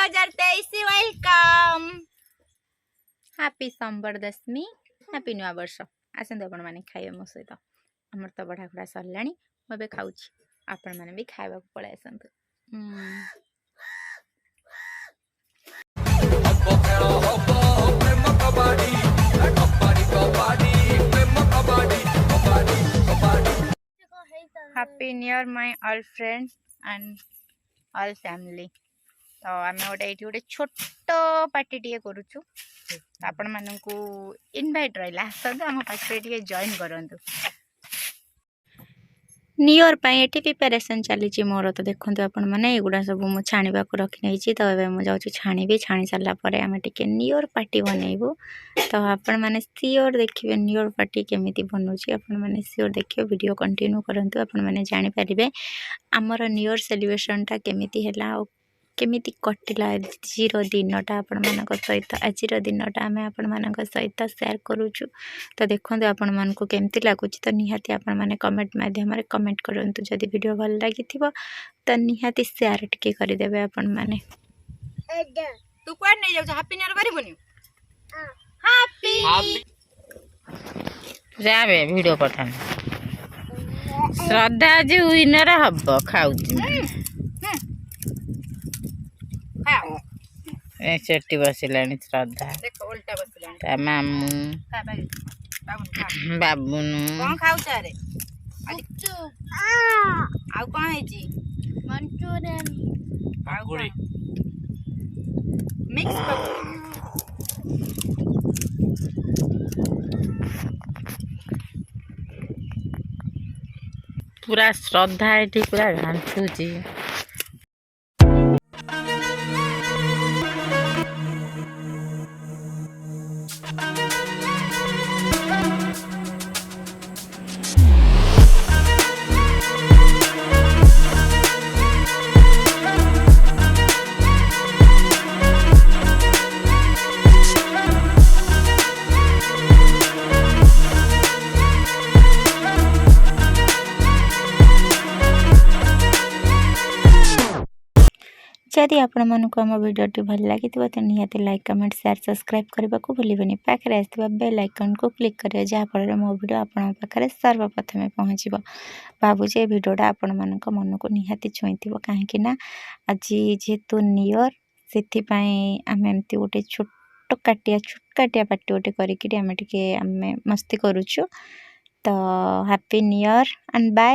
2023 welcome happy संबर दशमी happy new वर्ष आसतु आपण मैंने खाइबे मो सहित हमर तो बढ़ा खड़ा सरलाणी मुझे खाऊँ आपण मैंने भी खाइबा पळै आसतु happy new year my all friends and all family तो आम गोटे ये गोटे छोट पार्टी टे करुचु आपण मानू इनभाइट रहा आसतु आम पार्टी टे जॉइन करूँ न्यू ईयर ये प्रिपेरेसन चली मोर तो देखो आपण मैंने युवा सब मुझे छाणा को रखी नहीं तो ये मुझे छाणी छाणी सारापर आम टे न्यू ईयर पार्टी बनइबू तो आपण मैंने सियोर देखिए न्यू ईयर पार्टी केमी बनूची आपण मैंने सियोर देखिए वीडियो कंटिन्यू करूँ आपण मैंने जानीपारे आमर न्यू ईयर सेलिब्रेशन टा केमी है केमी कटिला आज दिनटा आपण मान सहित आज दिनटा आम आपण मान सहित सेयार करुचु तो देखो आपण मन को केमती लगुच तो निहाती आपण मैंने कमेंट माध्यम कमेंट करूँ जदि वीडियो भल लगी तो निहाती सेयार टिके करदेवे आपण मैंने तू क्वाड नहीं जाऊ हैप्पी न्यू ईयर करबोनी हैप्पी जाबे video Pathan Shraddha ji winner hub खाऊ चट्टी बसिलानी श्रद्धा उल्टा बसिलानी मामू बाबुनु कौन खाऊ रे आउ कौन है जी मंचूरियन पकोड़ी मिक्स पूरा श्रद्धा ये पूरा घांचुची जदि आपण मानक आम वीडियो भल लगी तो निहाती लाइक कमेंट शेयर सब्सक्राइब करने को भूलि पाखे आसवा बेल आइकन को क्लिक करें जहाँफल मो वीडियो आपण पाखे सर्वप्रथमे पहुँच भावुचे वीडियोटा आपण मान मन को निहाती छुई कहीं आज जेहेतु न्यू ईयर से आम एमती गोटे छुटकाटिया पार्टी गोटे करके मस्ती करुचु तो happy new year and bye.